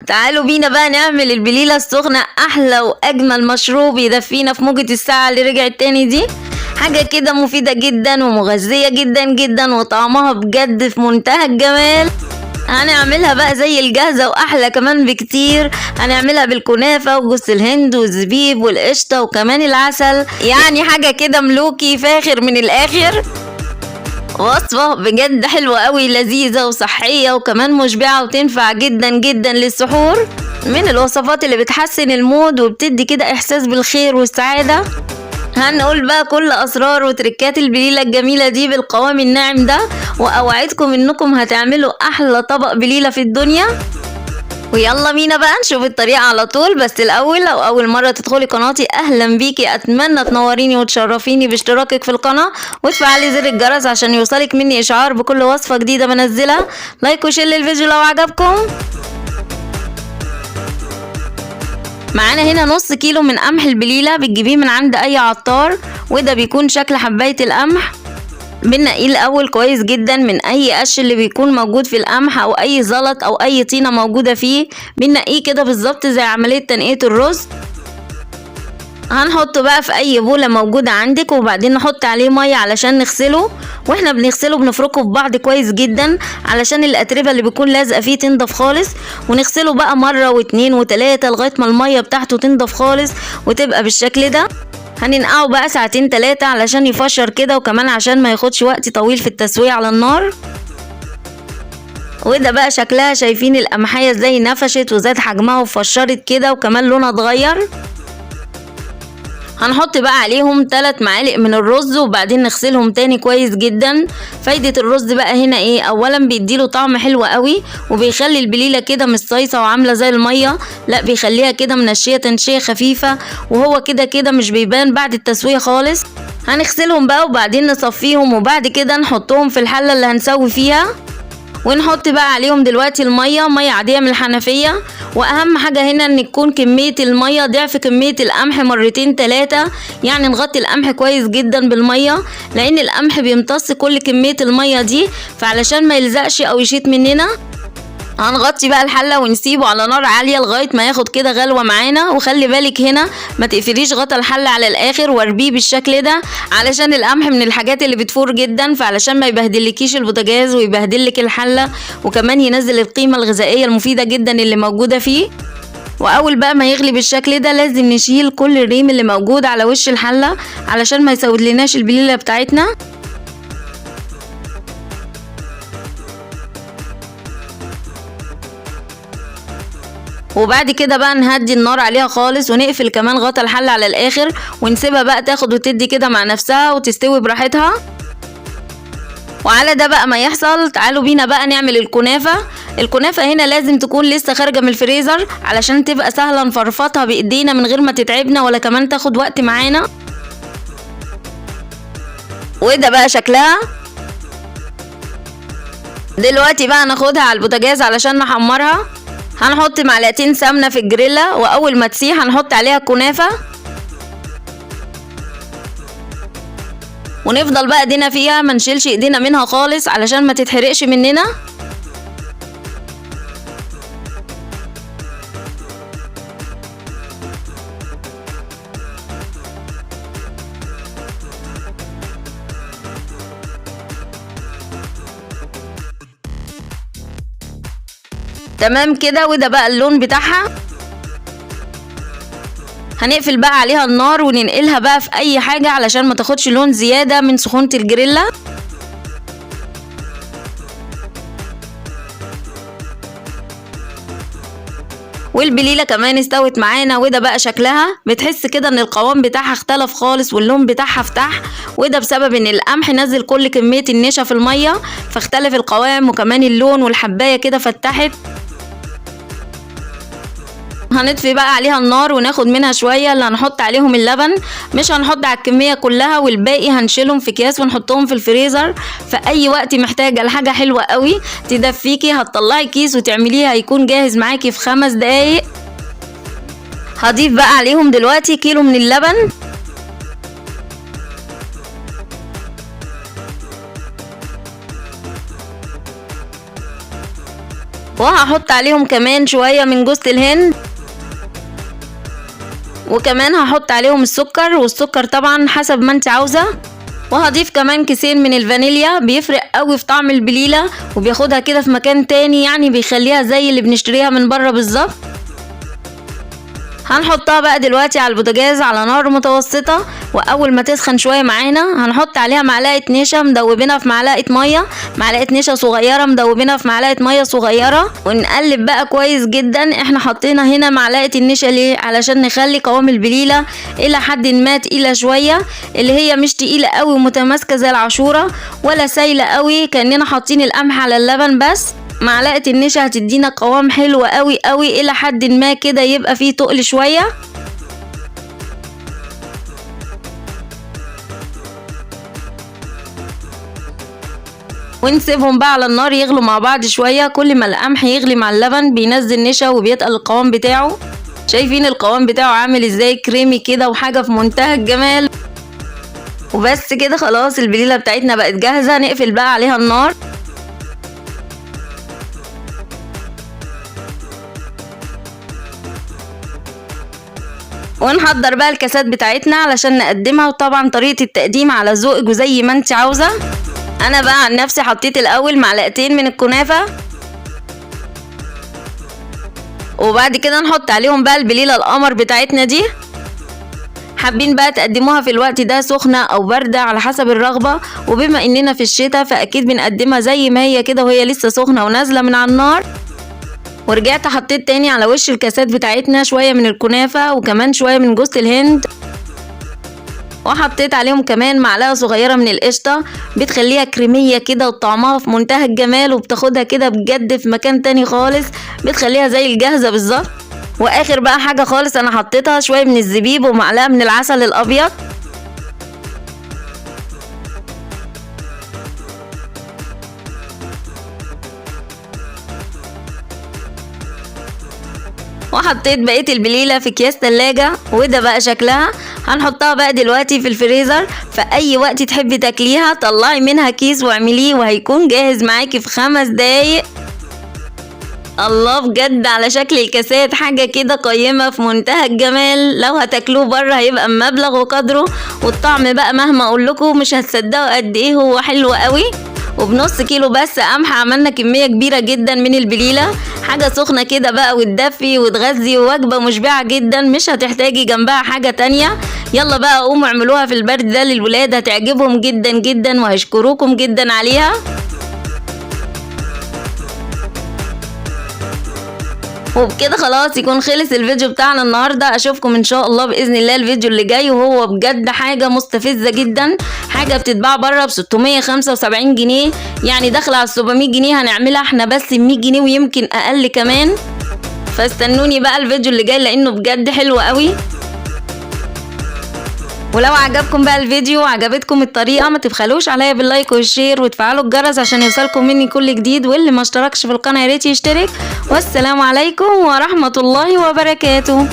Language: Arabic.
تعالوا بينا بقى نعمل البليلة السخنة، احلى واجمل مشروب يدفينا في موجة الساعة اللي رجعت تاني دي. حاجة كده مفيدة جدا ومغذية جدا جدا وطعمها بجد في منتهى الجمال. هنعملها بقى زي الجاهزة واحلى كمان بكتير. هنعملها بالكنافة وجوز الهند والزبيب والقشطة وكمان العسل، يعني حاجة كده ملوكي فاخر من الاخر. وصفة بجد حلوة قوي، لذيذة وصحية وكمان مشبعة وتنفع جدا جدا للسحور. من الوصفات اللي بتحسن المود وبتدي كده احساس بالخير والسعادة. هنقول بقى كل اسرار وتركات البليلة الجميلة دي بالقوام الناعم ده، واوعدكم انكم هتعملوا احلى طبق بليلة في الدنيا. ويلا بينا بقى نشوف الطريقة على طول. بس الأول لو أول مرة تدخلي قناتي أهلا بيكي، أتمنى تنوريني وتشرفيني باشتراكك في القناة وتفعلي زر الجرس عشان يوصلك مني إشعار بكل وصفة جديدة بنزلها. لايك وشير للفيديو لو عجبكم. معانا هنا نص كيلو من قمح البليلة، بتجيبيه من عند أي عطار، وده بيكون شكل حباية القمح. بنقيه الاول كويس جدا من اي قش اللي بيكون موجود في القمح او اي زلط او اي طينه موجوده فيه. بنقيه كده بالظبط زي عمليه تنقيه الرز. هنحطه بقى في اي بوله موجوده عندك، وبعدين نحط عليه ميه علشان نغسله. واحنا بنغسله بنفركه في بعض كويس جدا علشان الاتربه اللي بيكون لازقه فيه تنضف خالص. ونغسله بقى مره واتنين وتلاته لغايه ما الميه بتاعته تنضف خالص وتبقى بالشكل ده. هننقعه بقى ساعتين 3 علشان يفشر كده، وكمان عشان ما ياخدش وقت طويل في التسوية على النار. وده بقى شكلها، شايفين القمحية ازاي نفشت وزاد حجمها وفشرت كده وكمان لونها اتغير. هنحط بقى عليهم 3 معالق من الرز وبعدين نغسلهم تاني كويس جدا. فايدة الرز بقى هنا ايه؟ اولا بيديله طعم حلو قوي، وبيخلي البليلة كده مش صيصة وعاملة زي المية، لا بيخليها كده منشية تنشية خفيفة، وهو كده كده مش بيبان بعد التسوية خالص. هنغسلهم بقى وبعدين نصفيهم، وبعد كده نحطهم في الحلة اللي هنسوي فيها. ونحط بقى عليهم دلوقتي المية، مية عادية من الحنفية. واهم حاجة هنا ان تكون كمية المية ضعف كمية القمح مرتين 3، يعني نغطي القمح كويس جدا بالمية، لان القمح بيمتص كل كمية المية دي، فعلشان ما يلزقش او يشيط مننا. هنغطي بقى الحله ونسيبه على نار عاليه لغايه ما ياخد كده غلوه معانا. وخلي بالك هنا ما تقفليش غطا الحله على الاخر، واربيه بالشكل ده علشان القمح من الحاجات اللي بتفور جدا، فعلشان ما يبهدلكيش البوتاجاز ويبهدلك الحله، وكمان ينزل القيمه الغذائيه المفيده جدا اللي موجوده فيه. واول بقى ما يغلي بالشكل ده لازم نشيل كل الريم اللي موجود على وش الحله علشان ما يسودلناش البليله بتاعتنا. وبعد كده بقى نهدي النار عليها خالص ونقفل كمان غطا الحله على الاخر، ونسيبها بقى تاخد وتدي كده مع نفسها وتستوي براحتها. وعلى ده بقى ما يحصل تعالوا بينا بقى نعمل الكنافه. الكنافه هنا لازم تكون لسه خارجه من الفريزر علشان تبقى سهله نفرفطها بايدينا من غير ما تتعبنا ولا كمان تاخد وقت معانا. وده بقى شكلها. دلوقتي بقى ناخدها على البوتاجاز علشان نحمرها. هنحط معلقتين سمنة في الجريلا، واول ما تسيح هنحط عليها الكنافة، ونفضل بقى ايدينا فيها ما نشيلش ايدينا منها خالص علشان ما تتحرقش مننا. تمام كده. وده بقى اللون بتاعها. هنقفل بقى عليها النار وننقلها بقى في اي حاجة علشان ما تاخدش لون زيادة من سخونة الجريلا. والبليلة كمان استوت معانا. وده بقى شكلها، بتحس كده ان القوام بتاعها اختلف خالص واللون بتاعها فتح، وده بسبب ان القمح نزل كل كمية النشا في المية فاختلف القوام وكمان اللون، والحباية كده فتحت. هنطفي بقى عليها النار وناخد منها شوية اللي هنحط عليهم اللبن. مش هنحط على الكمية كلها، والباقي هنشيلهم في اكياس ونحطهم في الفريزر. في اي وقت محتاجة لحاجة حلوة قوي تدفيكي هتطلعي كيس وتعمليها هيكون جاهز معاكي في 5 دقايق. هضيف بقى عليهم دلوقتي كيلو من اللبن. وهحط عليهم كمان شوية من جوز الهند، وكمان هحط عليهم السكر، والسكر طبعا حسب ما انت عاوزة. وهضيف كمان كيسين من الفانيليا، بيفرق قوي في طعم البليلة وبياخدها كده في مكان تاني، يعني بيخليها زي اللي بنشتريها من بره بالظبط. هنحطها بقى دلوقتي على البوتاجاز على نار متوسطة، واول ما تسخن شويه معانا هنحط عليها معلقه نشا مدوبينها في معلقه ميه، معلقه نشا صغيره مدوبينها في معلقه ميه صغيره، ونقلب بقى كويس جدا. احنا حطينا هنا معلقه النشا ليه؟ علشان نخلي قوام البليله الى حد ما تقيله شويه، اللي هي مش تقيله قوي ومتماسكه زي العاشوره، ولا سايله قوي كاننا حاطين القمح على اللبن بس. معلقه النشا هتدينا قوام حلو قوي قوي الى حد ما كده، يبقى فيه تقل شويه. ونسيبهم بقى على النار يغلوا مع بعض شويه. كل ما القمح يغلي مع اللبن بينزل نشا وبيتقل القوام بتاعه. شايفين القوام بتاعه عامل ازاي؟ كريمي كده وحاجه في منتهى الجمال. وبس كده خلاص البليله بتاعتنا بقت جاهزه. نقفل بقى عليها النار. ونحضر بقى الكاسات بتاعتنا علشان نقدمها، وطبعا طريقه التقديم على ذوقك وزي ما انت عاوزه. انا بقى عن نفسي حطيت الاول معلقتين من الكنافه، وبعد كده نحط عليهم بقى البليله القمر بتاعتنا دي. حابين بقى تقدموها في الوقت ده سخنه او بارده على حسب الرغبه، وبما اننا في الشتاء فاكيد بنقدمها زي ما هي كده وهي لسه سخنه ونازله من على النار. ورجعت حطيت تاني على وش الكاسات بتاعتنا شويه من الكنافه وكمان شويه من جوز الهند، وحطيت عليهم كمان معلقه صغيره من القشطه، بتخليها كريميه كده وطعمها في منتهى الجمال، وبتاخدها كده بجد في مكان تاني خالص، بتخليها زي الجاهزه بالظبط. واخر بقى حاجه خالص انا حطيتها شويه من الزبيب ومعلقه من العسل الابيض. وحطيت بقيه البليله في اكياس تلاجة، وده بقى شكلها. هنحطها بقى دلوقتي في الفريزر، في اي وقت تحبي تاكليها طلعي منها كيس واعمليه وهيكون جاهز معاكي في 5 دقايق. الله بجد على شكل الكاسات، حاجه كده قيمه في منتهى الجمال. لو هتاكلوه بره هيبقى مبلغ وقدره، والطعم بقى مهما اقول لكم مش هتصدقوا قد ايه هو حلو قوي. وبنص كيلو بس قمح عملنا كمية كبيرة جدا من البليلة، حاجة سخنة كده بقى وتدفي وتغذي، ووجبة مشبعة جدا مش هتحتاجي جنبها حاجة تانية. يلا بقى قوموا اعملوها في البرد ده للولاد، هتعجبهم جدا جدا وهيشكروكم جدا عليها. وبكده خلاص يكون خلص الفيديو بتاعنا النهارده. اشوفكم ان شاء الله باذن الله الفيديو اللي جاي، وهو بجد حاجه مستفزه جدا، حاجه بتتباع بره ب 675 جنيه، يعني داخله على 700 جنيه، هنعملها احنا بس ب 100 جنيه ويمكن اقل كمان. فاستنوني بقى الفيديو اللي جاي لانه بجد حلو قوي. ولو عجبكم بقى الفيديو وعجبتكم الطريقه ما تبخلوش عليا باللايك والشير وتفعلوا الجرس عشان يوصلكم مني كل جديد، واللي ما اشتركش في القناه يا ريت يشترك. والسلام عليكم ورحمه الله وبركاته.